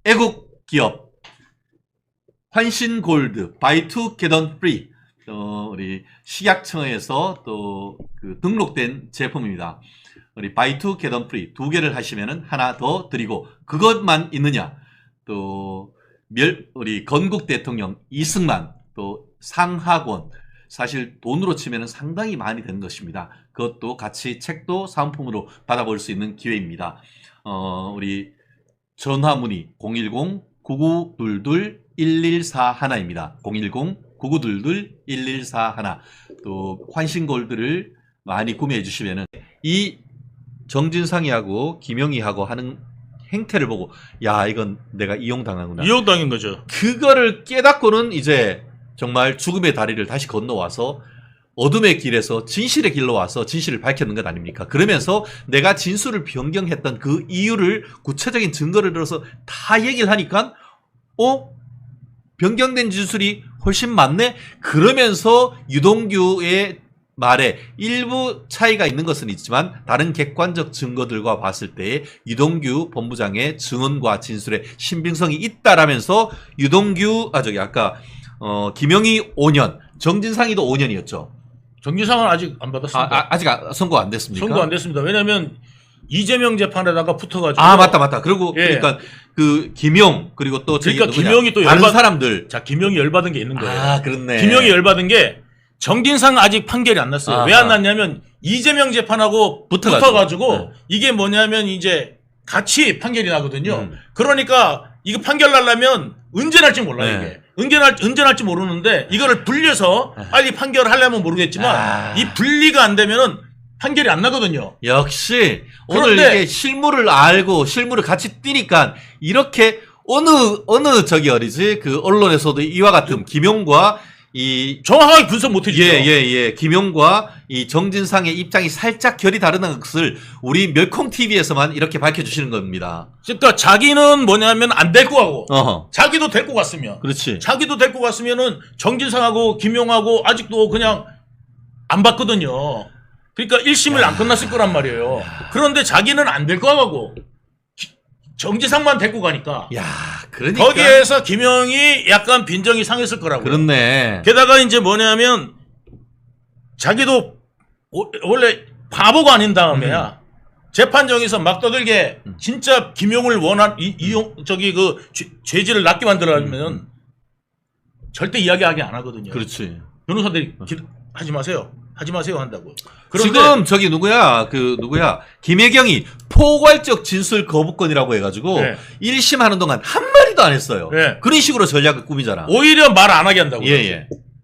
애국 기업 환신골드 바이 투 겟 원 프리 우리 식약청에서 또 그 등록된 제품입니다. 우리 바이 투 겟 원 프리 2개를 하시면은 하나 더 드리고 그것만 있느냐? 또 우리 건국 대통령 이승만 또 상학원 사실 돈으로 치면은 상당히 많이 되는 것입니다. 그것도 같이 책도 사은품으로 받아볼 수 있는 기회입니다. 우리 전화 문의 010-9922-1141입니다. 010-9922-1141. 또 환신골드를 많이 구매해 주시면은 이 정진상이하고 김영희하고 하는 행태를 보고 야 이건 내가 이용당하구나. 이용당한 거죠. 그거를 깨닫고는 이제 정말 죽음의 다리를 다시 건너와서 어둠의 길에서 진실의 길로 와서 진실을 밝혔는 것 아닙니까? 그러면서 내가 진술을 변경했던 그 이유를 구체적인 증거를 들어서 다 얘기를 하니까 변경된 진술이 훨씬 많네? 그러면서 유동규의 말에 일부 차이가 있는 것은 있지만 다른 객관적 증거들과 봤을 때 유동규 본부장의 증언과 진술에 신빙성이 있다라면서 유동규 아까 김영희 5년, 정진상이도 5년이었죠. 정진상은 아직 안 받았습니다. 아직 선고 안 됐습니까? 선고 안 됐습니다. 왜냐하면 이재명 재판에다가 붙어가지고. 맞다. 그리고 그러니까 그 김용 그리고 또 그러니까 김용이 또 다른 사람들. 자, 김용이 열받은 게 있는 거예요. 그렇네. 김용이 열받은 게 정진상 아직 판결이 안 났어요. 왜 안 났냐면 이재명 재판하고 붙어가지고 이게 뭐냐면 이제 같이 판결이 나거든요. 그러니까 이거 판결 나려면 언제 날지 몰라요. 이게 언제 날지 모르는데 이거를 불려서 빨리 판결하려면 모르겠지만 이 분리가 안 되면은 판결이 안 나거든요. 역시 오늘 이게 실물을 알고 실물을 같이 띄니까 이렇게 어느 그 언론에서도 이와 같은 김용과 정확하게 분석 못 해주죠. 김용과 이 정진상의 입장이 살짝 결이 다르다는 것을 우리 멸콩TV에서만 이렇게 밝혀주시는 겁니다. 그러니까 자기는 뭐냐면 안 데리고 가고, 자기도 데리고 갔으면. 그렇지. 자기도 데리고 갔으면은 정진상하고 김용하고 아직도 그냥 안 봤거든요. 그러니까 1심을 안 끝났을 거란 말이에요. 그런데 자기는 안 데리고 가고, 정진상만 데리고 가니까. 그러니까. 거기에서 김영이 약간 빈정이 상했을 거라고요. 그렇네. 게다가 이제 뭐냐면 자기도 원래 바보가 아닌 다음에야 재판정에서 막 떠들게 진짜 김용을 죄질을 낮게 만들어면 절대 이야기하게 안 하거든요. 그렇지. 변호사들이 하지 마세요 한다고. 그런데 지금 저기 누구야 김혜경이 포괄적 진술 거부권이라고 해가지고 1심 하는 동안 한 마디도 안 했어요. 그런 식으로 전략을 꾸미잖아. 오히려 말 안 하게 한다고.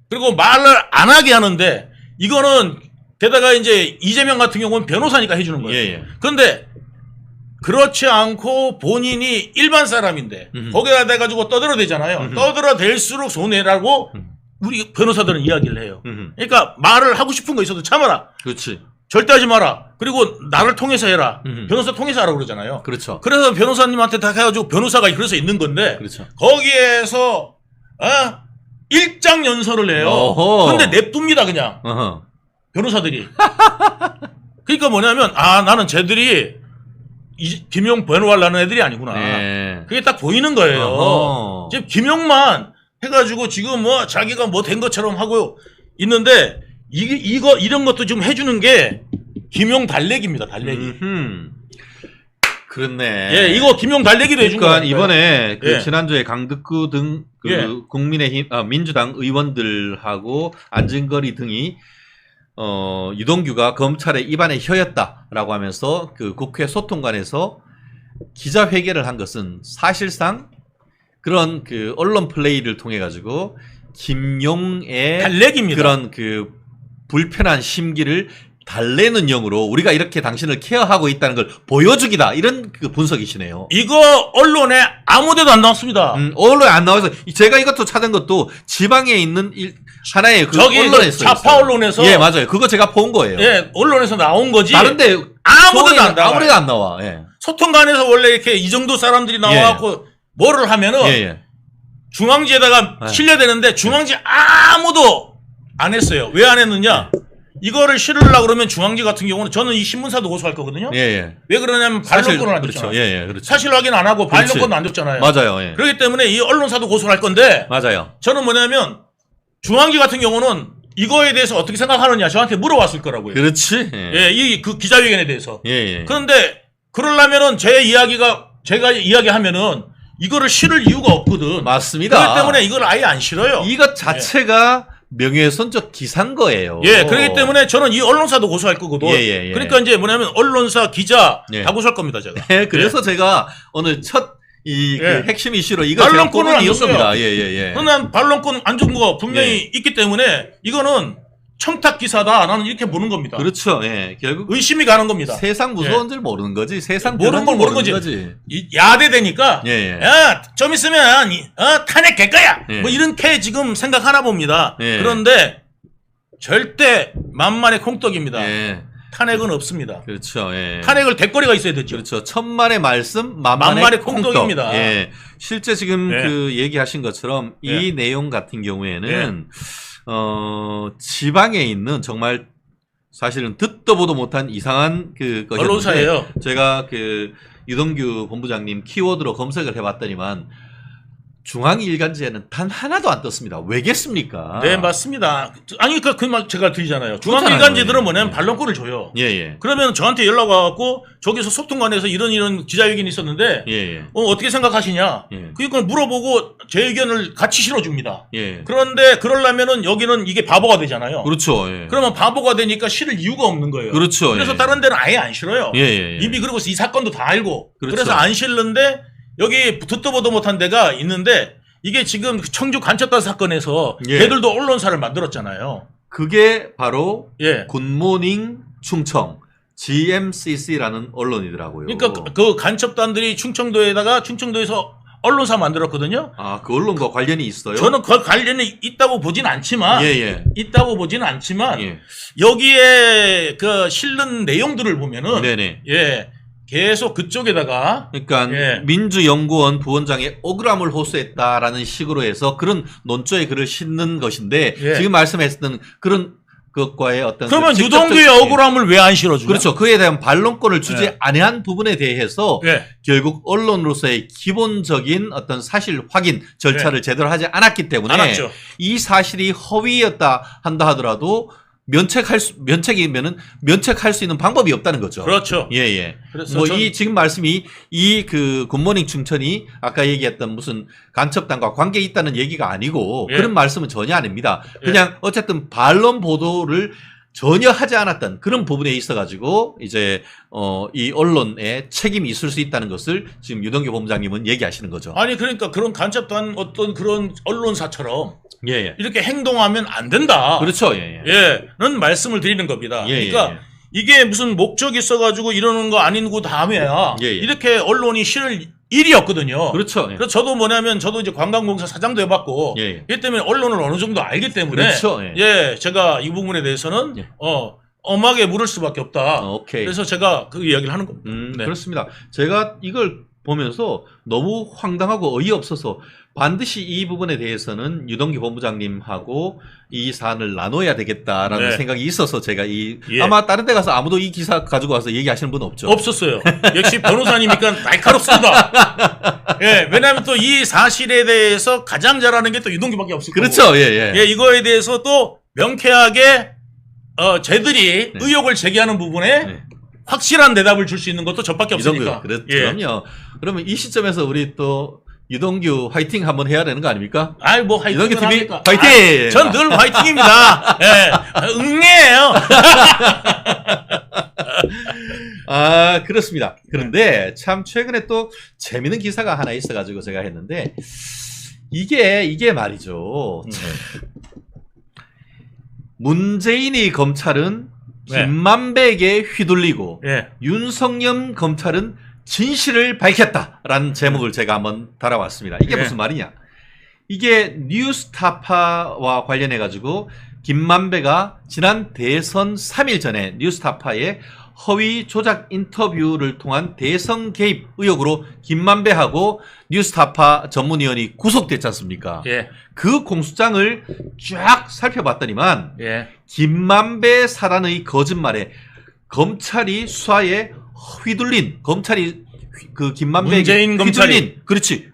그리고 말을 안 하게 하는데 이거는 게다가 이제 이재명 같은 경우는 변호사니까 해주는 거예요. 그런데 그렇지 않고 본인이 일반 사람인데 거기다 대가지고 떠들어대잖아요. 떠들어댈수록 손해라고 우리 변호사들은 이야기를 해요. 그러니까 말을 하고 싶은 거 있어도 참아라. 그렇지. 절대 하지 마라. 그리고 나를 통해서 해라. 변호사 통해서 하라고 그러잖아요. 그렇죠. 그래서 변호사님한테 다 해가지고 변호사가 그래서 있는 건데 그렇죠. 거기에서 일장연설을 해요. 근데 냅둡니다 그냥. 변호사들이. 그러니까 뭐냐면 나는 쟤들이 김용 변호하려는 애들이 아니구나. 그게 딱 보이는 거예요. 지금 김용만 해가지고 지금 뭐 자기가 뭐 된 것처럼 하고 있는데 이런 것도 좀 해주는 게 김용 달래기입니다. 달래기. 그렇네. 이거 김용 달래기도 해준 거예요. 그러니까 이번에 지난주에 강덕구 등 국민의힘 민주당 의원들하고 안진거리 등이 유동규가 검찰의 입안의 혀였다라고 하면서 그 국회 소통관에서 기자회견을 한 것은 사실상 그런 그 언론 플레이를 통해 가지고 김용의 달래기입니다. 그런 그 불편한 심기를 달래는 영으로 우리가 이렇게 당신을 케어하고 있다는 걸 보여주기다 이런 그 분석이시네요. 이거 언론에 아무데도 안 나왔습니다. 언론에 안 나와서 제가 이것도 찾은 것도 지방에 있는 하나의 그 언론에서 좌파 언론에서 맞아요. 그거 제가 본 거예요. 언론에서 나온 거지. 다른데 아무데도 안 나와. 소통관에서 원래 이렇게 이 정도 사람들이 나와갖고 뭐를 하면은 중앙지에다가 실려야 되는데 중앙지 아무도 안 했어요. 왜 안 했느냐? 이거를 실으려고 그러면 중앙지 같은 경우는 저는 이 신문사도 고소할 거거든요. 예, 예. 왜 그러냐면 반론권을 안 그렇죠. 줬잖아요. 예, 예. 그렇죠. 사실 확인 안 하고 그렇지. 반론권도 안 줬잖아요. 맞아요. 예. 그렇기 때문에 이 언론사도 고소할 건데 맞아요. 저는 뭐냐면 중앙지 같은 경우는 이거에 대해서 어떻게 생각하느냐 저한테 물어봤을 거라고요. 그렇지. 예. 예, 이 그 기자회견에 대해서. 예, 예. 그런데 그러려면은 제가 이야기하면은 이거를 실을 이유가 없거든. 맞습니다. 그렇기 때문에 이걸 아예 안 실어요. 이것 자체가 명예훼손적 기사인 거예요. 예, 그렇기 때문에 저는 이 언론사도 고소할 거거든. 예, 예, 예. 그러니까 이제 뭐냐면 언론사, 기자 예. 다 고소할 겁니다, 제가. 예, 그래서 제가 오늘 첫 이 그 예. 핵심 이슈로 이거 반론권을 안 이었습니다. 예, 예, 예. 그러나 반론권 안 준 거 분명히 예. 있기 때문에 이거는 청탁 기사다. 나는 이렇게 보는 겁니다. 그렇죠. 예. 결국 의심이 가는 겁니다. 세상 무서운 줄 모르는 거지. 세상 모르는 걸 변한 줄 모르는 거지. 야대 되니까 예, 예. 야, 좀 있으면 탄핵될 거야. 예. 뭐 이렇게 지금 생각하나 봅니다. 예. 그런데 절대 만만의 콩떡입니다. 예. 탄핵은 없습니다. 그렇죠. 예. 탄핵을 대거리가 있어야 되죠. 그렇죠. 천만의 말씀, 만만의 만만의 콩떡. 콩떡입니다. 예. 실제 지금 예. 그 얘기하신 것처럼 이 예. 내용 같은 경우에는 지방에 있는 정말 사실은 듣도 보도 못한 이상한 그 것이었는데 언론사예요. 제가 그 유동규 본부장님 키워드로 검색을 해봤더니만 중앙일간지에는 단 하나도 안 떴습니다. 왜겠습니까? 네, 맞습니다. 아니, 그 말 제가 드리잖아요. 그렇잖아요. 중앙일간지들은 뭐냐면 예. 반론권을 줘요. 예, 예. 그러면 저한테 연락 와갖고 저기서 소통관에서 이런 기자회견이 있었는데 예, 예. 어떻게 생각하시냐? 예. 그러니까 물어보고 제 의견을 같이 실어줍니다. 예. 그런데 그러려면은 여기는 이게 바보가 되잖아요. 그렇죠. 예. 그러면 바보가 되니까 실을 이유가 없는 거예요. 그렇죠. 그래서 예. 다른 데는 아예 안 실어요. 예, 예, 예. 이미 그리고 이 사건도 다 알고 그렇죠. 그래서 안 실는데 여기 듣도 보도 못한 데가 있는데 이게 지금 청주 간첩단 사건에서 예. 걔들도 언론사를 만들었잖아요. 그게 바로 예. 굿모닝 충청 GMCC라는 언론이더라고요. 그러니까 그 간첩단들이 충청도에서 언론사 만들었거든요. 아, 그 언론과 관련이 있어요? 저는 그 관련이 있다고 보진 않지만 예, 예. 있다고 보지는 않지만 예. 여기에 그 실는 내용들을 보면은 네네. 예. 계속 그쪽에다가 그러니까 예. 민주연구원 부원장의 억울함을 호소했다라는 식으로 해서 그런 논조에 글을 싣는 것인데 예. 지금 말씀하셨던 그런 것과의 어떤 그러면 그 유동규의 직접적- 억울함을 왜 안 실어주냐? 그렇죠. 그에 대한 반론권을 주지 예. 아니한 부분에 대해서 예. 결국 언론으로서의 기본적인 어떤 사실 확인 절차를 제대로 하지 않았기 때문에 안 왔죠. 이 사실이 허위였다 한다 하더라도 면책이면은 면책할 수 있는 방법이 없다는 거죠. 그렇죠. 예, 예. 그래서 뭐 전- 이 지금 말씀이 이 그 굿모닝 충천이 아까 얘기했던 무슨 간첩단과 관계 있다는 얘기가 아니고 예. 그런 말씀은 전혀 아닙니다. 예. 그냥 어쨌든 반론 보도를 전혀 하지 않았던 그런 부분에 있어가지고 이제 이 언론에 책임이 있을 수 있다는 것을 지금 유동규 본부장님은 얘기하시는 거죠. 아니 그러니까 그런 간첩단 어떤 그런 언론사처럼 예, 예. 이렇게 행동하면 안 된다. 그렇죠. 예, 예. 예,는 말씀을 드리는 겁니다. 예, 그러니까 예, 예. 이게 무슨 목적이 있어가지고 이러는 거 아닌 거 다음에야 예, 예. 이렇게 언론이 실을 일이었거든요. 그렇죠. 예. 그래서 저도 뭐냐면 저도 이제 관광공사 사장도 해봤고 예, 예. 이 때문에 언론을 어느 정도 알기 때문에 그렇죠. 예. 예, 제가 이 부분에 대해서는 예. 엄하게 물을 수밖에 없다. 오케이. 그래서 제가 그 이야기를 하는 겁니다. 네. 그렇습니다. 제가 이걸 보면서 너무 황당하고 어이없어서 반드시 이 부분에 대해서는 유동규 본부장님하고 이 사안을 나눠야 되겠다라는 네. 생각이 있어서 제가 예. 아마 다른 데 가서 아무도 이 기사 가지고 와서 얘기하시는 분 없죠? 없었어요. 역시 변호사님이니까 날카롭습니다. 예, 왜냐하면 또 이 사실에 대해서 가장 잘하는 게 또 유동규밖에 없을 거고. 그렇죠. 예, 예. 예, 이거에 대해서 또 명쾌하게 쟤들이 네. 의혹을 제기하는 부분에 네. 확실한 대답을 줄 수 있는 것도 저밖에 없으니까. 그럼요. 그러면 이 시점에서 우리 또 유동규 화이팅 한번 해야 되는 거 아닙니까? 아이 뭐 화이팅을 유동규 TV 합니까? 화이팅! 전 늘 화이팅입니다. 예, 응애예요. 아, 그렇습니다. 그런데 참 최근에 또 재밌는 기사가 하나 있어가지고 제가 했는데 이게 말이죠. 문재인이 검찰은 네. 김만배에게 휘둘리고 예, 윤석열 검찰은 진실을 밝혔다라는 제목을 제가 한번 달아왔습니다. 이게 네. 무슨 말이냐? 이게 뉴스타파와 관련해 가지고 김만배가 지난 대선 3일 전에 뉴스타파에 허위 조작 인터뷰를 통한 대선 개입 의혹으로 김만배하고 뉴스타파 전문위원이 구속됐지 않습니까? 예. 그 공소장을 쫙 살펴봤더니만 예. 김만배 사단의 거짓말에 검찰이 수사에 휘둘린 검찰이 그 김만배 문재인 검찰이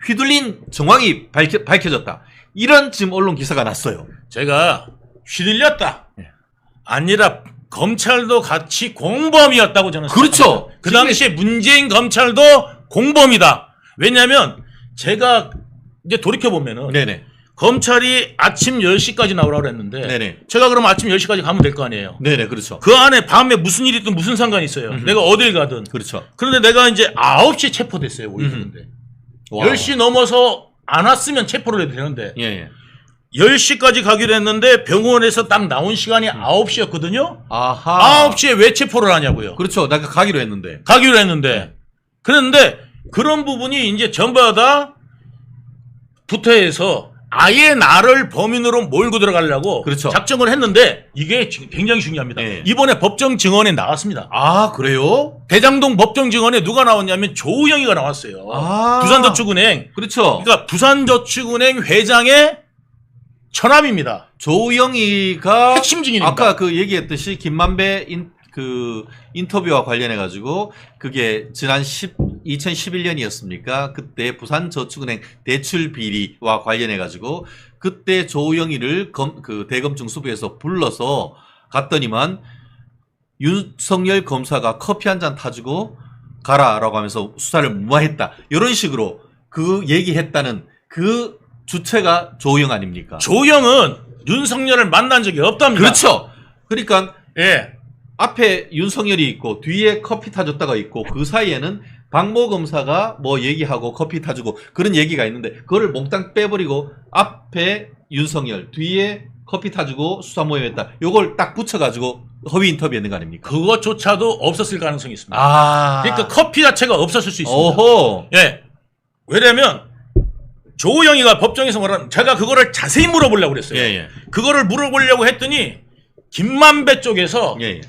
휘둘린 정황이 밝혀졌다. 이런 지금 언론 기사가 났어요. 제가 휘둘렸다. 예. 아니라 검찰도 같이 공범이었다고 저는 그렇죠. 생각합니다. 그 당시에 문재인 검찰도 공범이다. 왜냐하면 제가 이제 돌이켜 보면은 네네. 검찰이 아침 10시까지 나오라고 했는데 네네. 제가 그럼 아침 10시까지 가면 될 거 아니에요. 네네, 그렇죠. 그 안에 밤에 무슨 일이 있든 무슨 상관이 있어요. 내가 어딜 가든. 그렇죠. 그런데 내가 이제 9시에 체포됐어요. 오히려인데 10시 넘어서 안 왔으면 체포를 해도 되는데 예, 예. 10시까지 가기로 했는데 병원에서 딱 나온 시간이 9시였거든요. 아하. 9시에 왜 체포를 하냐고요. 그렇죠. 내가 가기로 했는데. 가기로 했는데. 그런데 그런 부분이 이제 전부 다 부터해서 아예 나를 범인으로 몰고 들어가려고 그렇죠. 작정을 했는데 이게 굉장히 중요합니다. 네. 이번에 법정 증언에 나왔습니다. 아, 그래요? 대장동 법정 증언에 누가 나왔냐면 조우영이가 나왔어요. 아. 부산저축은행. 그렇죠. 그러니까 부산저축은행 회장의 처남입니다. 조영이가 핵심 증인입니다. 아까 그 얘기했듯이 김만배 인터뷰와 관련해 가지고 그게 지난 2011년이었습니까? 그때 부산저축은행 대출 비리와 관련해 가지고 그때 조영이를 대검증수부에서 불러서 갔더니만 윤석열 검사가 커피 한 잔 타주고 가라라고 하면서 수사를 무마했다. 이런 식으로 그 얘기했다는 그 주체가 조영 아닙니까? 조영은 윤석열을 만난 적이 없답니다. 그렇죠. 그러니까 예. 앞에 윤석열이 있고 뒤에 커피 타줬다가 있고 그 사이에는 박모 검사가 뭐 얘기하고 커피 타주고 그런 얘기가 있는데 그거를 몽땅 빼버리고 앞에 윤석열 뒤에 커피 타주고 수사 모임했다. 요걸 딱 붙여가지고 허위 인터뷰했는 거 아닙니까? 그것조차도 없었을 가능성이 있습니다. 아. 그러니까 커피 자체가 없었을 수 있습니다. 오호. 예. 왜냐면 조우영이가 법정에서 말하는 제가 그거를 자세히 물어보려고 그랬어요. 예, 예. 그거를 물어보려고 했더니 김만배 쪽에서 예, 예.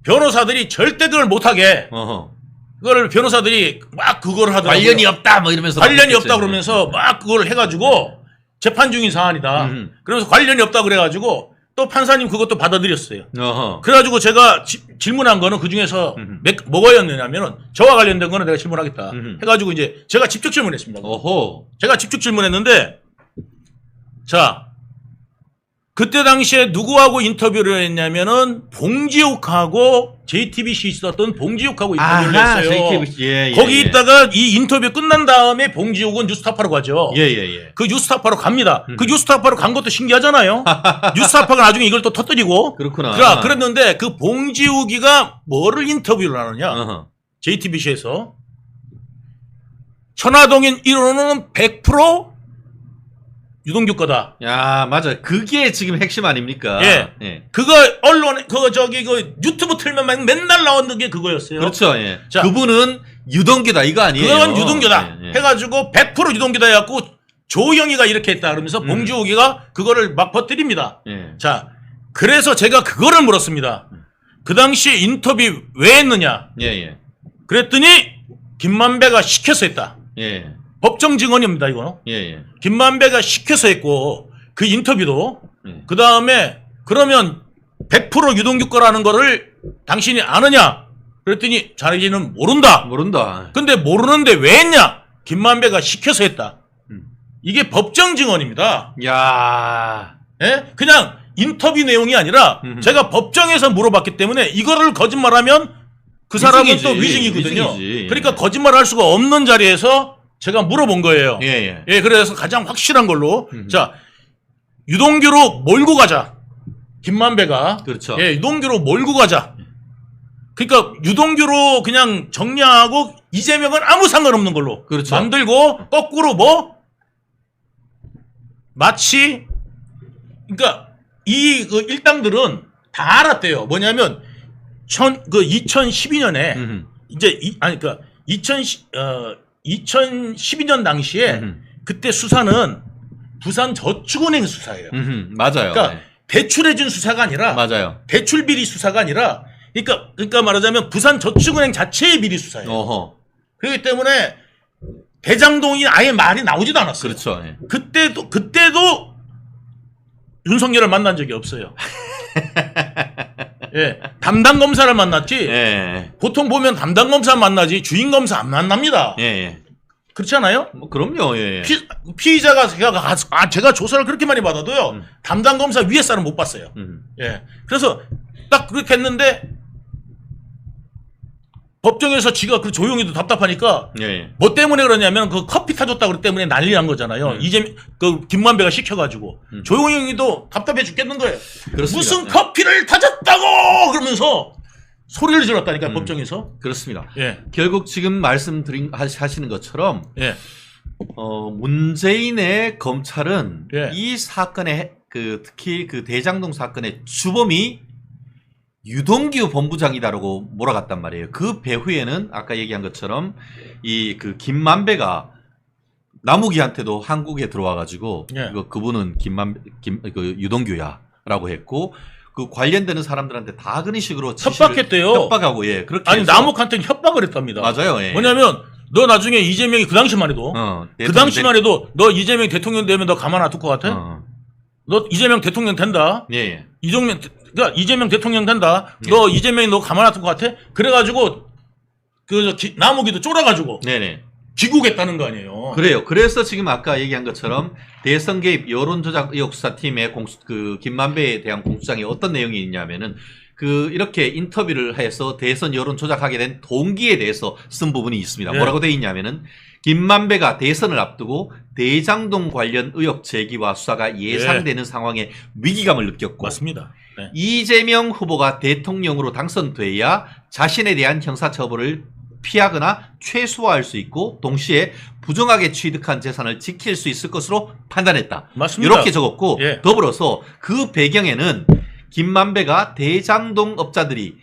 변호사들이 절대 그걸 못하게 어허. 그거를 변호사들이 막 그걸 하더라고요. 관련이 없다 뭐 이러면서 관련이 없다 그러면서 막 그걸 해가지고 재판 중인 사안이다. 그러면서 관련이 없다 그래가지고 또 판사님 그것도 받아들였어요. 어허. 그래가지고 제가 질문한 거는 그 중에서 뭐가였냐면은 저와 관련된 거는 내가 질문하겠다. 해가지고 이제 제가 직접 질문했습니다. 어허. 제가 직접 질문했는데 자 그때 당시에 누구하고 인터뷰를 했냐면은 봉지욱하고 JTBC 있었던 봉지욱하고 인터뷰를 했어요. JTBC. 예, 거기 예. 있다가 이 인터뷰 끝난 다음에 봉지욱은 뉴스타파로 가죠. 예, 예, 예. 그 뉴스타파로 갑니다. 그 뉴스타파로 간 것도 신기하잖아요. 뉴스타파가 나중에 이걸 또 터뜨리고. 그렇구나. 그랬는데 그 봉지욱이가 뭐를 인터뷰를 하느냐. 어허. JTBC에서 천화동인 1호는 100% 유동규 거다. 야, 맞아. 그게 지금 핵심 아닙니까? 예. 예. 그거 언론에 그 유튜브 틀면 맨날 나오는 게 그거였어요. 그렇죠. 예. 자, 그분은 유동규다 이거 아니에요? 그건 유동규다. 예, 예. 해가지고 100% 유동규다 해갖고 조영이가 이렇게 했다 그러면서 봉지욱이가 그거를 막 퍼뜨립니다. 예. 자, 그래서 제가 그거를 물었습니다. 그 당시에 인터뷰 왜 했느냐? 예, 예. 그랬더니 김만배가 시켜서 했다. 예. 법정 증언입니다, 이거는. 예, 예. 김만배가 시켜서 했고 그 인터뷰도 예. 그 다음에 그러면 100% 유동규 거라는 거를 당신이 아느냐? 그랬더니 자기는 모른다. 모른다. 근데 모르는데 왜 했냐? 김만배가 시켜서 했다. 이게 법정 증언입니다. 야. 예? 그냥 인터뷰 내용이 아니라 제가 법정에서 물어봤기 때문에 이거를 거짓말하면 그 사람은 위증이지. 또 위증이거든요. 위증이지. 그러니까 거짓말할 수가 없는 자리에서 제가 물어본 거예요. 예, 예. 예, 그래서 가장 확실한 걸로 자 유동규로 몰고 가자. 김만배가 그렇죠. 예, 유동규로 몰고 가자. 그러니까 유동규로 그냥 정리하고 이재명은 아무 상관없는 걸로 그렇죠. 만들고 거꾸로 뭐 마치 그러니까 이 그 일당들은 다 알았대요. 뭐냐면 2012년에 이제 그러니까 2012년 당시에 그때 수사는 부산저축은행 수사예요. 맞아요. 그러니까 네. 대출해준 수사가 아니라 맞아요. 대출비리 수사가 아니라 그러니까 말하자면 부산저축은행 자체의 비리 수사예요. 어허. 그렇기 때문에 대장동이 아예 말이 나오지도 않았어요. 그렇죠. 예. 그때도 윤석열을 만난 적이 없어요. 예, 담당 검사를 만났지. 예. 보통 보면 담당 검사 만나지 주인 검사 안 만납니다. 예. 예. 그렇지 않아요? 뭐 그럼요. 예. 피의자가 제가 조사를 그렇게 많이 받아도요. 담당 검사 위에 사람 못 봤어요. 예. 그래서 딱 그렇게 했는데 법정에서 지가 그 조용히도 답답하니까 예. 뭐 때문에 그러냐면 그 커피 타줬다고 그것 때문에 난리 난 거잖아요. 이제 그 김만배가 시켜가지고 조용히도 답답해 죽겠는 거예요. 그렇습니다. 무슨 커피를 타줬다고 그러면서 소리를 질렀다니까 법정에서. 그렇습니다. 예. 결국 지금 하시는 것처럼 예. 문재인의 검찰은 예. 이 사건의 특히 그 대장동 사건의 주범이 유동규 본부장이다라고 몰아갔단 말이에요. 그 배후에는 아까 얘기한 것처럼 이 그 김만배가 남욱이한테도 한국에 들어와가지고 예. 그분은 그 유동규야라고 했고 그 관련되는 사람들한테 다 그런 식으로 협박했대요. 협박하고 예 그렇게 아니 해서 남욱한테는 협박을 했답니다. 맞아요. 예. 뭐냐면 너 나중에 이재명이 그 당시만 해도 그 당시만 해도 너 이재명 대통령 되면 너 가만 놔둘 것 같아? 너 이재명 대통령 된다. 예. 그러니까 이재명 대통령 된다. 너 이재명이 너 가만 놔둘 것 같아? 그래가지고 남욱이도 쫄아가지고 네네. 귀국했다는 거 아니에요. 그래요. 그래서 지금 아까 얘기한 것처럼 대선 개입 여론조작 의혹 수사팀의 그 김만배에 대한 공수장에 어떤 내용이 있냐면은 이렇게 인터뷰를 해서 대선 여론 조작하게 된 동기에 대해서 쓴 부분이 있습니다. 네. 뭐라고 돼 있냐면은 김만배가 대선을 앞두고 대장동 관련 의혹 제기와 수사가 예상되는 상황에 위기감을 느꼈고 맞습니다. 네. 이재명 후보가 대통령으로 당선돼야 자신에 대한 형사처벌을 피하거나 최소화할 수 있고 동시에 부정하게 취득한 재산을 지킬 수 있을 것으로 판단했다. 맞습니다. 이렇게 적었고 예. 더불어서 그 배경에는 김만배가 대장동 업자들이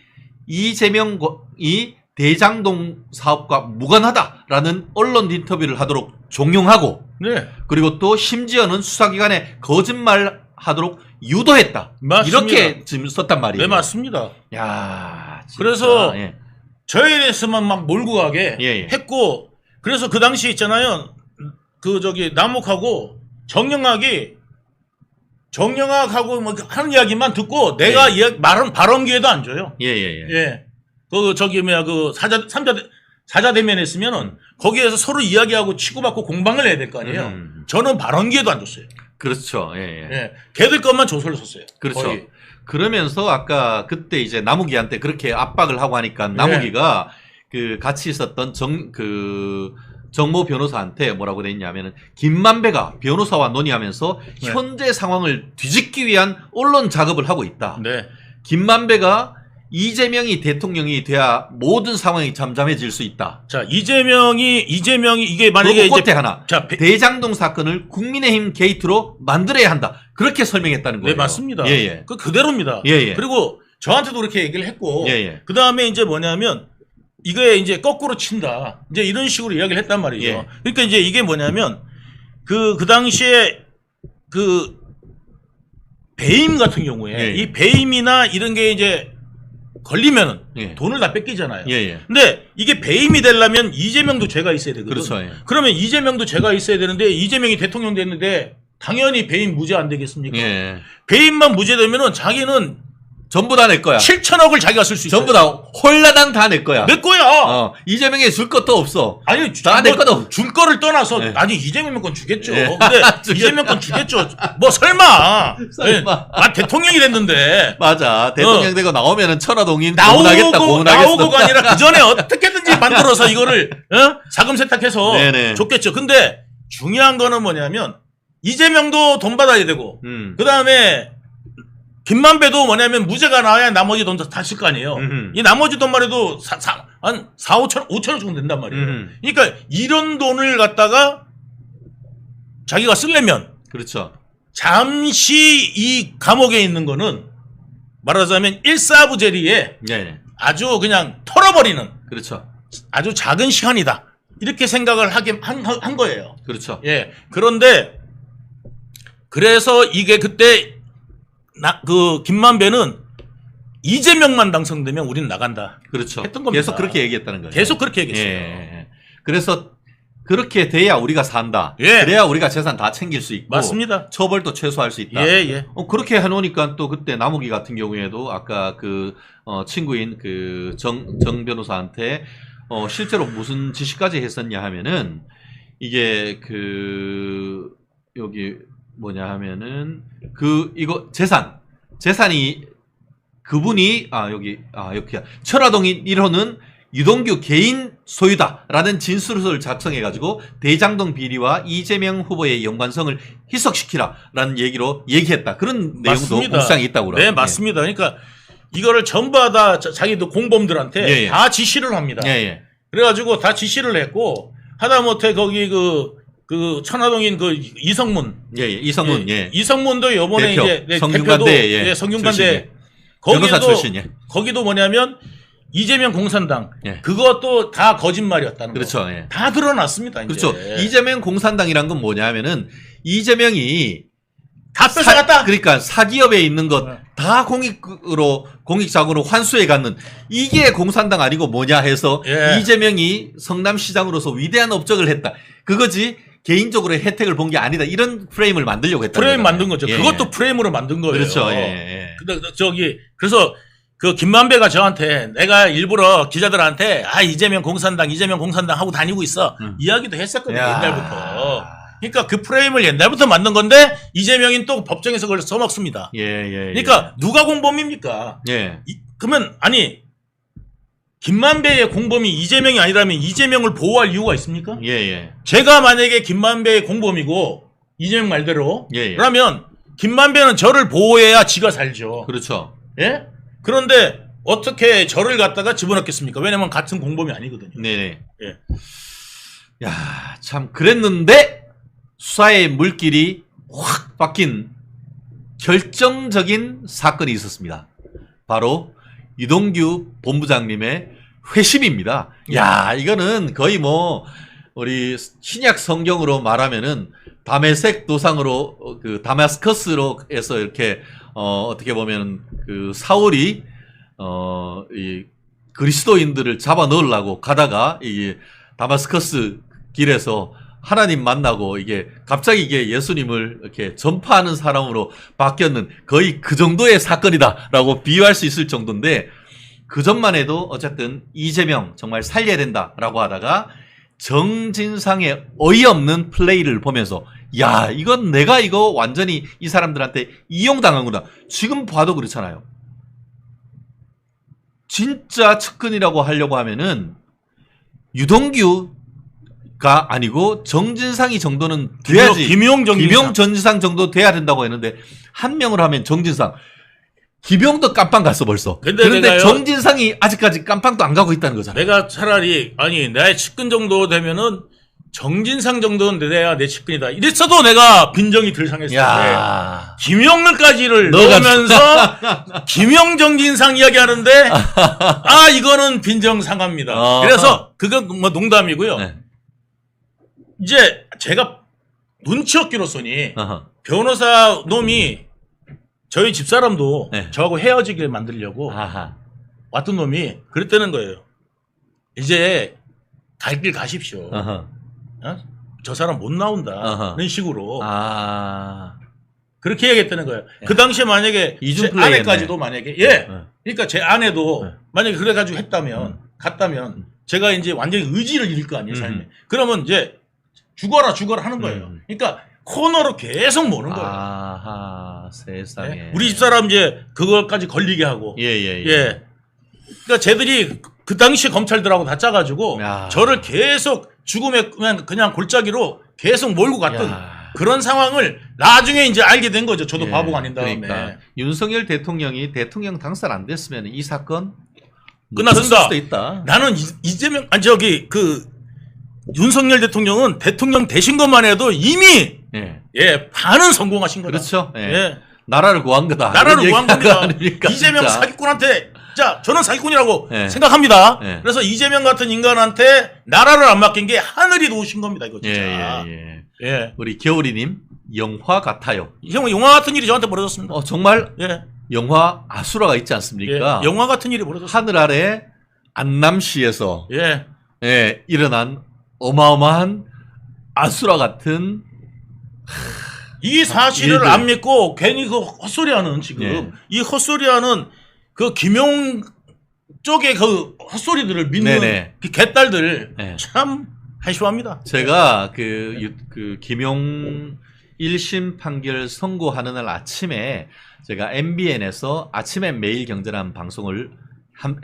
이재명이 대장동 사업과 무관하다라는 언론 인터뷰를 하도록 종용하고 네. 그리고 또 심지어는 수사기관에 거짓말하도록 유도했다. 맞습니다. 이렇게 지금 썼단 말이에요. 네, 맞습니다. 야, 진짜. 그래서 예. 저에 대해서만 막 몰고 가게 예. 했고 그래서 그 당시 있잖아요. 남욱하고 정영학하고 뭐 하는 이야기만 듣고 내가 발언 기회도 안 줘요. 예. 사자 대면 했으면은 거기에서 서로 이야기하고 치고받고 공방을 해야 될 거 아니에요. 저는 발언 기회도 안 줬어요. 그렇죠. 예. 예. 걔들 것만 조서를 썼어요. 그렇죠. 거의. 그러면서 아까 그때 이제 남욱이한테 그렇게 압박을 하고 하니까 남욱이가 같이 있었던 정모 변호사한테 뭐라고 돼 있냐면은 김만배가 변호사와 논의하면서 현재 상황을 뒤집기 위한 언론 작업을 하고 있다. 네. 김만배가 이재명이 대통령이 돼야 모든 상황이 잠잠해질 수 있다. 자, 이재명이 이게 만약에 그리고 끝에 하나. 자, 대장동 사건을 국민의힘 게이트로 만들어야 한다. 그렇게 설명했다는 거예요. 네, 맞습니다. 예. 그대로입니다. 예. 그리고 저한테도 그렇게 얘기를 했고 예. 그다음에 이제 뭐냐면 이거에 이제 거꾸로 친다. 이제 이런 식으로 이야기를 했단 말이죠. 예. 그러니까 이제 이게 뭐냐면 그 당시에 배임 같은 경우에 이 배임이나 이런 게 이제 걸리면은 돈을 다 뺏기잖아요. 근데 이게 배임이 되려면 이재명도 죄가 있어야 되거든. 그렇죠. 그러면 이재명도 죄가 있어야 되는데 이재명이 대통령 됐는데 당연히 배임 무죄 안 되겠습니까? 배임만 무죄되면은 자기는 전부 다 내 거야. 7천억을 자기가 쓸 수 있어. 전부 다 홀라당 다 내 거야. 내 거야. 이재명이 줄 것도 없어. 아니 다 내 것도 없어. 줄 거를 떠나서 아니 이재명 건 주겠죠. 근데 이재명 건 주겠죠. 뭐 설마. 대통령이 됐는데. 맞아. 대통령 되고 나오면은 천화동인 나오고가 아니라 그 전에 어떻게든지 만들어서 이거를 자금 세탁해서 줬겠죠. 근데 중요한 거는 뭐냐면 이재명도 돈 받아야 되고 그 다음에 김만배도 뭐냐면 무죄가 나와야 나머지 돈 다 쓸 거 아니에요. 이 나머지 돈만 해도 한 5천억 정도 된단 말이에요. 그러니까 이런 돈을 갖다가 자기가 쓰려면 그렇죠. 잠시 이 감옥에 있는 거는 말하자면 일사부재리에 아주 그냥 털어버리는 그렇죠. 아주 작은 시간이다. 이렇게 생각을 한 거예요. 그렇죠. 예. 그런데 그래서 이게 그때 김만배는 이재명만 당선되면 우리는 나간다. 그렇죠. 했던 겁니다. 계속 그렇게 얘기했다는 거죠. 계속 그렇게 얘기했어요. 예. 그래서 그렇게 돼야 우리가 산다. 예. 그래야 우리가 재산 다 챙길 수 있고 맞습니다. 처벌도 최소화할 수 있다. 예. 그렇게 해놓으니까 또 그때 남욱이 같은 경우에도 아까 그 친구인 그 정 변호사한테 실제로 무슨 지시까지 했었냐 하면은 이게 그 여기 뭐냐 하면은 이거 재산이 그분이 여기 철화동인 1호는 유동규 개인 소유다라는 진술서를 작성해가지고 대장동 비리와 이재명 후보의 연관성을 희석시키라라는 얘기로 얘기했다. 그런 내용도 공시장에 있다고 그래요. 네, 맞습니다. 그러니까 이거를 전부 다 자기도 공범들한테 다 지시를 합니다. 그래가지고 다 지시를 했고 하다못해 거기 그 천화동인 그 이성문. 이성문. 이성문도 요번에 대표. 이제 성균관대. 성균관대 변호사 출신. 거기도 뭐냐면 이재명 공산당 그것도 다 거짓말이었다는 그렇죠. 거. 다 드러났습니다. 이제. 그렇죠. 이재명 공산당이란 건 뭐냐면은 이재명이 다 뺏어갔다. 그러니까 사기업에 있는 것 다 공익자금으로 환수해 갔는 이게 공산당 아니고 뭐냐 해서 이재명이 성남시장으로서 위대한 업적을 했다. 그거지 개인적으로 혜택을 본 게 아니다. 이런 프레임을 만들려고 했다. 프레임 만든 거죠. 그것도 프레임으로 만든 거예요. 그렇죠. 그래서 그 김만배가 저한테 내가 일부러 기자들한테 이재명 공산당 하고 다니고 있어 이야기도 했었거든요. 옛날부터. 그러니까 그 프레임을 옛날부터 만든 건데 이재명이 또 법정에서 그걸 써먹습니다. 그러니까 누가 공범입니까? 그러면 김만배의 공범이 이재명이 아니라면 이재명을 보호할 이유가 있습니까? 제가 만약에 김만배의 공범이고 이재명 말대로 그러면 김만배는 저를 보호해야 지가 살죠. 그렇죠. 그런데 어떻게 저를 갖다가 집어넣겠습니까? 왜냐면 같은 공범이 아니거든요. 야, 참 그랬는데 수사의 물길이 확 바뀐 결정적인 사건이 있었습니다. 바로 유동규 본부장님의 회심입니다. 야, 이거는 거의 뭐 우리 신약 성경으로 말하면은 다메섹 도상으로 그 다마스커스로 해서 이렇게 어떻게 보면 그 사울이 이 그리스도인들을 잡아 넣으려고 가다가 이 다마스커스 길에서 하나님 만나고 이게 갑자기 이게 예수님을 이렇게 전파하는 사람으로 바뀌었는 거의 그 정도의 사건이다라고 비유할 수 있을 정도인데 그 전만 해도 어쨌든 이재명 정말 살려야 된다라고 하다가 정진상의 어이없는 플레이를 보면서 야, 이건 내가 이거 완전히 이 사람들한테 이용당한구나. 지금 봐도 그렇잖아요. 진짜 측근이라고 하려고 하면은 유동규가 아니고 정진상이 정도는 돼야지. 김용 정진상 정도 돼야 된다고 했는데 한 명을 하면 정진상. 김용도 깜빵 갔어 벌써. 그런데 정진상이 아직까지 깜빵도 안 가고 있다는 거잖아. 내가 차라리 나의 측근 정도 되면은 정진상 정도는 돼야 내 측근이다. 이랬어도 내가 빈정이 덜 상했을 텐데 김용을까지를 넣으면서 김용 정진상 이야기하는데 이거는 빈정 상합니다. 그래서 그건 뭐 농담이고요. 이제 제가 눈치 없기로서니 변호사 놈이 저희 집사람도 저하고 헤어지길 만들려고 왔던 놈이 그랬다는 거예요. 이제 갈 길 가십시오. 저 사람 못 나온다. 그런 식으로. 그렇게 얘기했다는 거예요. 그 당시에 만약에 제 아내까지도 만약에 그러니까 제 아내도 만약에 그래가지고 갔다면 제가 이제 완전히 의지를 잃을 거 아니에요, 삶에. 그러면 이제 죽어라 하는 거예요. 그러니까 코너로 계속 모는 거예요. 세상에. 우리 집사람 이제 그걸까지 걸리게 하고. 그러니까 쟤들이 그 당시 검찰들하고 다 짜가지고 저를 계속 죽음의 그냥 골짜기로 계속 몰고 갔던 그런 상황을 나중에 이제 알게 된 거죠. 저도 바보가 아닌 다음에. 그러니까 윤석열 대통령이 대통령 당선 안 됐으면 이 사건 끝났습니다. 수도 있다. 나는 이재명 윤석열 대통령은 대통령 되신 것만 해도 이미 반은 성공하신 거다. 그렇죠. 나라를 구한 거다. 나라를 구한 겁니다. 아닙니까, 이재명 진짜. 사기꾼한테 저는 사기꾼이라고 생각합니다. 그래서 이재명 같은 인간한테 나라를 안 맡긴 게 하늘이 도우신 겁니다. 이거 진짜. 우리 겨울이님 영화 같아요. 형 영화 같은 일이 저한테 벌어졌습니다. 정말 영화 아수라가 있지 않습니까? 예, 영화 같은 일이 벌어졌어요. 하늘 아래 안남시에서 예. 예, 일어난 어마어마한 아수라 같은 이 사실을 일들. 안 믿고 괜히 그 헛소리하는 지금 예. 이 헛소리하는 그 김용 쪽의 그 헛소리들을 믿는 네네. 그 개딸들 예. 참 한심합니다. 제가 그 김용 1심 판결 선고하는 날 아침에 제가 MBN에서 아침에 매일 경제란 방송을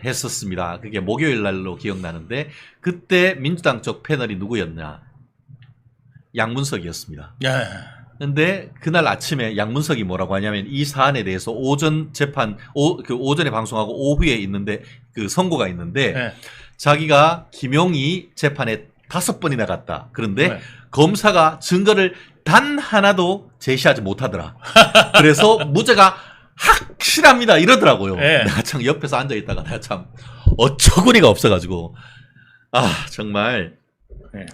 했었습니다. 그게 목요일 날로 기억나는데 그때 민주당 쪽 패널이 누구였냐? 양문석이었습니다. 예. 근데 그날 아침에 양문석이 뭐라고 하냐면 이 사안에 대해서 오전 재판 오전에 방송하고 오후에 있는데 그 선고가 있는데 예. 자기가 김용이 재판에 5번이나 갔다. 그런데 네. 검사가 증거를 단 하나도 제시하지 못하더라. 그래서 무죄가 확실합니다. 이러더라고요. 네. 내가 참 옆에서 앉아있다가 내가 참 어처구니가 없어가지고 정말 네.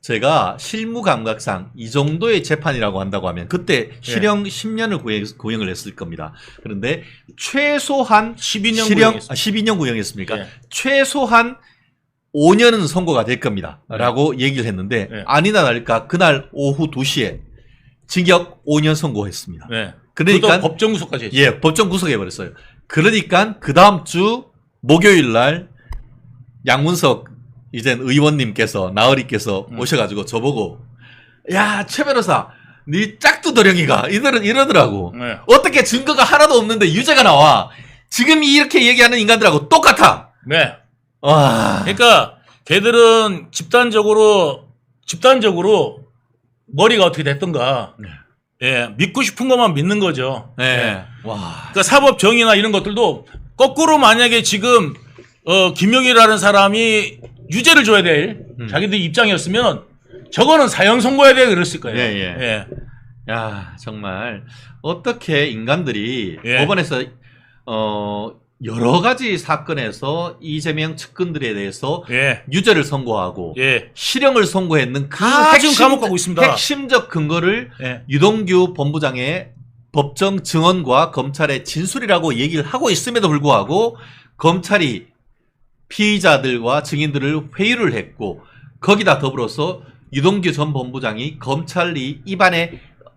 제가 실무 감각상 이 정도의 재판이라고 한다고 하면 그때 실형 10년을 구형을 했을 겁니다. 그런데 최소한 12년 실형 구형했습니다. 12년 구형했습니까? 네. 최소한 5년은 선고가 될 겁니다. 라고 얘기를 했는데 네. 아니나 다를까 그날 오후 2시에 징역 5년 선고했습니다. 네. 그러니까 법정 구속까지 했죠. 예, 법정 구속해버렸어요. 그러니까 그 다음 주 목요일 날 양문석 이젠 의원님께서 나으리께서 오셔가지고 저보고 야, 최 변호사 네 짝두더령이가 이러더라고. 네. 어떻게 증거가 하나도 없는데 유죄가 나와. 지금 이렇게 얘기하는 인간들하고 똑같아. 네. 와. 그러니까 걔들은 집단적으로 머리가 어떻게 됐던가. 네. 예, 믿고 싶은 것만 믿는 거죠. 네. 예. 와. 그러니까 사법 정의나 이런 것들도 거꾸로 만약에 지금 김용이라는 사람이 유죄를 줘야 될 자기들 입장이었으면 저거는 사형 선고해야 돼 그랬을 거예요. 예, 예. 예. 야, 정말 어떻게 인간들이 예. 법원에서 여러 가지 사건에서 이재명 측근들에 대해서 예. 유죄를 선고하고 예. 실형을 선고했는 그 다 지금 감옥 가고 있습니다. 핵심적 근거를 예. 유동규 본부장의 법정 증언과 검찰의 진술이라고 얘기를 하고 있음에도 불구하고 검찰이 피의자들과 증인들을 회유를 했고 거기다 더불어서 유동규 전 본부장이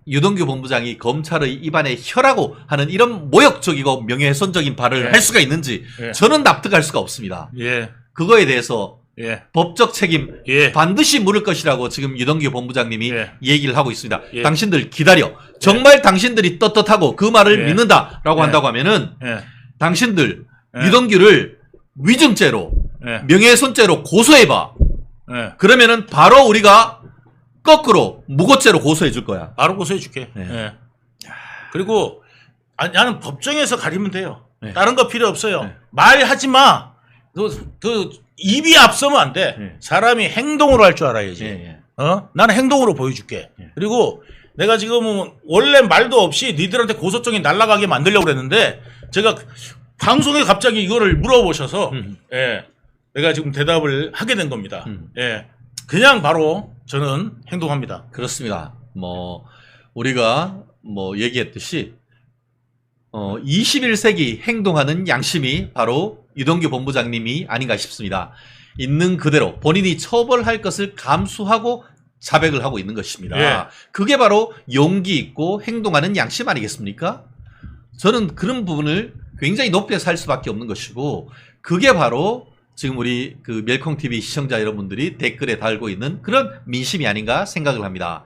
유동규 본부장이 검찰의 입안에 혀라고 하는 이런 모욕적이고 명예훼손적인 발언을 예. 할 수가 있는지 예. 저는 납득할 수가 없습니다. 예. 그거에 대해서 예. 법적 책임 예. 반드시 물을 것이라고 지금 유동규 본부장님이 예. 얘기를 하고 있습니다. 예. 당신들 기다려. 정말 당신들이 떳떳하고 그 말을 예. 믿는다라고 예. 한다고 하면은 예. 당신들 예. 유동규를 위증죄로 예. 명예훼손죄로 고소해봐. 예. 그러면은 바로 우리가 거꾸로 무고죄로 고소해 줄 거야. 바로 고소해 줄게. 네. 예. 그리고 나는 법정에서 가리면 돼요. 네. 다른 거 필요 없어요. 네. 말하지 마. 그 입이 앞서면 안 돼. 네. 사람이 행동으로 할 줄 알아야지. 예. 나는 행동으로 보여줄게. 네. 그리고 내가 지금 원래 말도 없이 니들한테 고소장이 날아가게 만들려고 그랬는데 제가 방송에 갑자기 이거를 물어보셔서 예, 내가 지금 대답을 하게 된 겁니다. 예, 그냥 바로 저는 행동합니다. 그렇습니다. 우리가 얘기했듯이 21세기 행동하는 양심이 바로 유동규 본부장님이 아닌가 싶습니다. 있는 그대로 본인이 처벌할 것을 감수하고 자백을 하고 있는 것입니다. 예. 그게 바로 용기 있고 행동하는 양심 아니겠습니까? 저는 그런 부분을 굉장히 높게 살 수밖에 없는 것이고 그게 바로 지금 우리 그 멜콩TV 시청자 여러분들이 댓글에 달고 있는 그런 민심이 아닌가 생각을 합니다.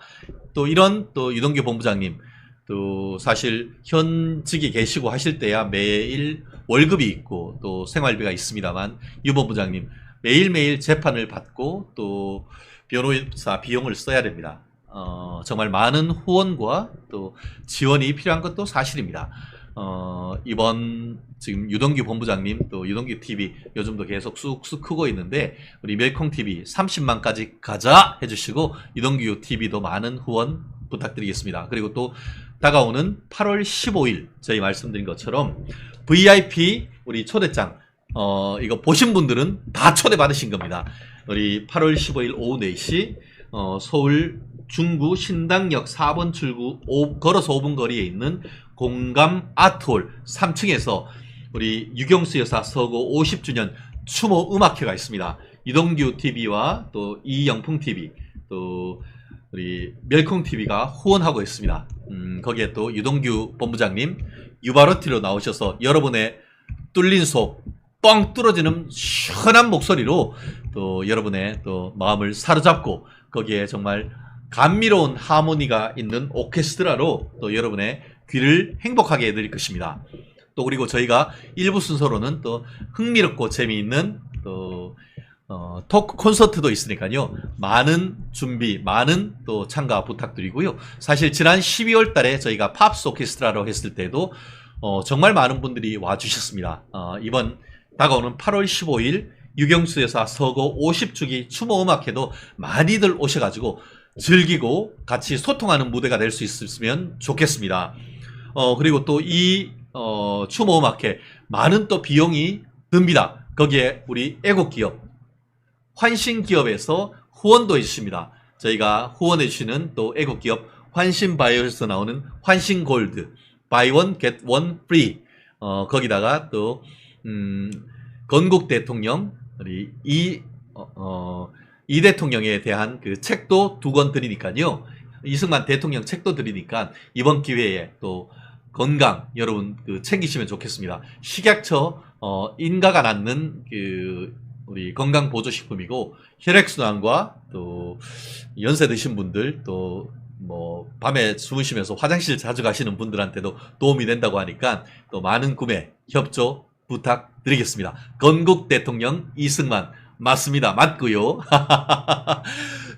또 이런 유동규 본부장님 또 사실 현직에 계시고 하실 때야 매일 월급이 있고 또 생활비가 있습니다만 유 본부장님 매일매일 재판을 받고 또 변호사 비용을 써야 됩니다. 정말 많은 후원과 또 지원이 필요한 것도 사실입니다. 이번 지금 유동규 본부장님 또 유동규 TV 요즘도 계속 쑥쑥 크고 있는데 우리 멜콩 TV 30만까지 가자 해주시고 유동규 TV도 많은 후원 부탁드리겠습니다. 그리고 또 다가오는 8월 15일 저희 말씀드린 것처럼 VIP 우리 초대장 이거 보신 분들은 다 초대받으신 겁니다. 우리 8월 15일 오후 4시 서울 중구 신당역 4번 출구 걸어서 5분 거리에 있는 공감 아트홀 3층에서 우리 유경수 여사 서거 50주년 추모 음악회가 있습니다. 이동규 TV와 또 이영풍 TV 또 우리 멸콩 TV가 후원하고 있습니다. 거기에 또 유동규 본부장님 유바로티로 나오셔서 여러분의 뚫린 속 뻥 뚫어지는 시원한 목소리로 또 여러분의 또 마음을 사로잡고 거기에 정말 감미로운 하모니가 있는 오케스트라로 또 여러분의 귀를 행복하게 해드릴 것입니다. 또 그리고 저희가 1부 순서로는 또 흥미롭고 재미있는 또 토크 콘서트도 있으니까요. 많은 준비, 많은 또 참가 부탁드리고요. 사실 지난 12월 달에 저희가 팝스 오케스트라로 했을 때도 정말 많은 분들이 와주셨습니다. 이번 다가오는 8월 15일 유경수 여사 서거 50주기 추모 음악회도 많이들 오셔가지고 즐기고 같이 소통하는 무대가 될 수 있으면 좋겠습니다. 그리고 또 이 추모 음악회 많은 또 비용이 듭니다. 거기에 우리 애국기업 환신기업에서 후원도 해주십니다. 저희가 후원해 주시는 또 애국기업 환신바이오에서 나오는 환신골드 Buy One Get One Free 거기다가 또 건국 대통령 우리 이 대통령에 대한 그 책도 2권 드리니까요. 이승만 대통령 책도 드리니까 이번 기회에 또 건강 여러분 그 챙기시면 좋겠습니다. 식약처 인가가 낳는 그 우리 건강 보조식품이고 혈액순환과 또 연세 드신 분들 또 뭐 밤에 주무시면서 화장실 자주 가시는 분들한테도 도움이 된다고 하니까 또 많은 구매 협조 부탁드리겠습니다. 건국 대통령 이승만 맞습니다. 맞고요.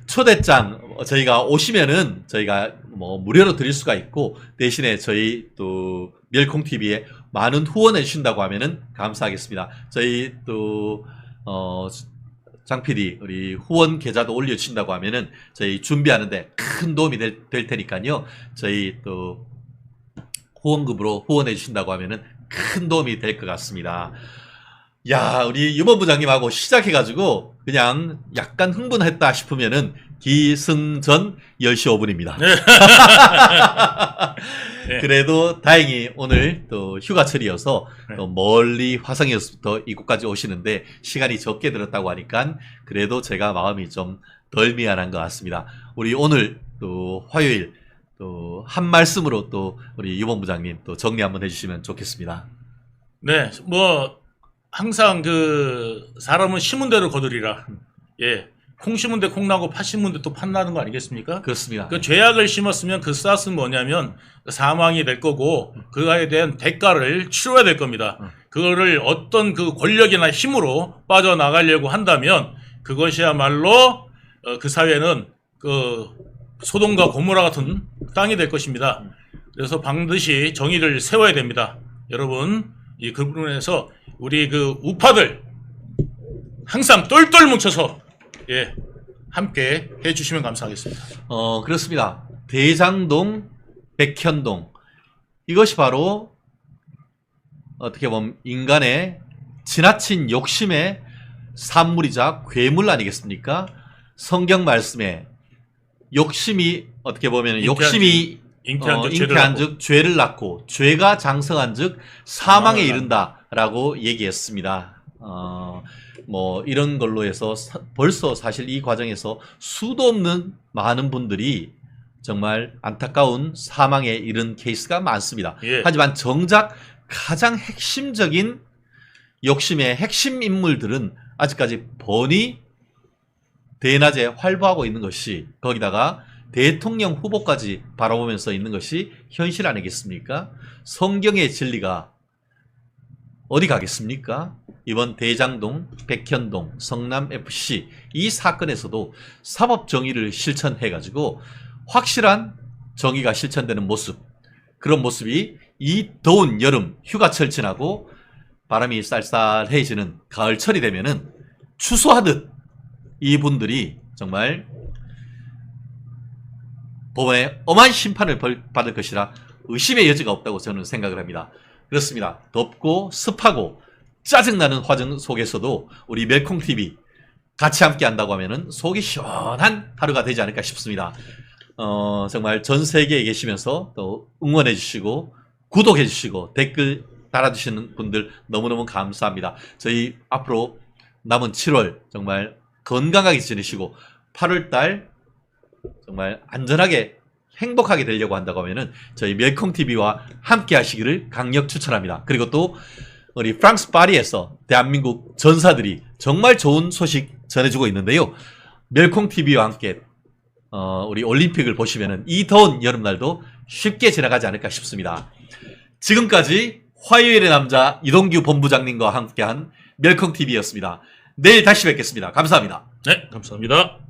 초대장 저희가 오시면은 저희가 뭐 무료로 드릴 수가 있고 대신에 저희 또 멸콩 TV에 많은 후원해 주신다고 하면은 감사하겠습니다. 저희 또 장 PD 우리 후원 계좌도 올려주신다고 하면은 저희 준비하는데 큰 도움이 될 테니까요. 저희 또 후원금으로 후원해 주신다고 하면은 큰 도움이 될 것 같습니다. 야, 우리 유본부장님하고 시작해가지고 그냥 약간 흥분했다 싶으면은 기승전 10시 5분입니다. 네. 그래도 다행히 오늘 또 휴가철이어서 또 멀리 화성에서부터 이곳까지 오시는데 시간이 적게 들었다고 하니까 그래도 제가 마음이 좀 덜 미안한 것 같습니다. 우리 오늘 또 화요일 또 한 말씀으로 또 우리 유본부장님 또 정리 한번 해주시면 좋겠습니다. 네, 뭐 항상 그 사람은 심은 대로 거두리라. 예, 콩 심은 데 콩 나고 팥 심은 데 또 팥 나는 거 아니겠습니까? 그렇습니다. 그 죄악을 심었으면 그 싹은 뭐냐면 사망이 될 거고 그거에 대한 대가를 치러야 될 겁니다. 그거를 어떤 그 권력이나 힘으로 빠져나가려고 한다면 그것이야말로 그 사회는 그 소돔과 고모라 같은 땅이 될 것입니다. 그래서 반드시 정의를 세워야 됩니다. 여러분, 이 그 부분에서 우리 그 우파들 항상 똘똘 뭉쳐서 예 함께 해주시면 감사하겠습니다. 그렇습니다. 대장동, 백현동 이것이 바로 어떻게 보면 인간의 지나친 욕심의 산물이자 괴물 아니겠습니까? 성경 말씀에 욕심이 어떻게 보면 욕심이 잉태한즉 죄를 낳고 죄가 장성한즉 사망에 이른다라고 얘기했습니다. 뭐 이런 걸로 해서 벌써 사실 이 과정에서 수도 없는 많은 분들이 정말 안타까운 사망에 이른 케이스가 많습니다. 예. 하지만 정작 가장 핵심적인 욕심의 핵심 인물들은 아직까지 번이 대낮에 활보하고 있는 것이 거기다가 대통령 후보까지 바라보면서 있는 것이 현실 아니겠습니까? 성경의 진리가 어디 가겠습니까? 이번 대장동, 백현동, 성남FC 이 사건에서도 사법정의를 실천해가지고 확실한 정의가 실천되는 모습, 그런 모습이 이 더운 여름 휴가철 지나고 바람이 쌀쌀해지는 가을철이 되면은 추수하듯 이분들이 정말 법원의 엄한 심판을 받을 것이라 의심의 여지가 없다고 저는 생각을 합니다. 그렇습니다. 덥고 습하고 짜증나는 화정 속에서도 우리 멸콩TV 같이 함께 한다고 하면은 속이 시원한 하루가 되지 않을까 싶습니다. 정말 전 세계에 계시면서 또 응원해 주시고 구독해 주시고 댓글 달아주시는 분들 너무너무 감사합니다. 저희 앞으로 남은 7월 정말 건강하게 지내시고 8월달 정말 안전하게 행복하게 되려고 한다고 하면은 저희 멜콩TV와 함께 하시기를 강력 추천합니다. 그리고 또 우리 프랑스 파리에서 대한민국 전사들이 정말 좋은 소식 전해주고 있는데요. 멜콩TV와 함께 우리 올림픽을 보시면은 이 더운 여름날도 쉽게 지나가지 않을까 싶습니다. 지금까지 화요일의 남자 이동규 본부장님과 함께한 멜콩TV였습니다. 내일 다시 뵙겠습니다. 감사합니다. 네, 감사합니다.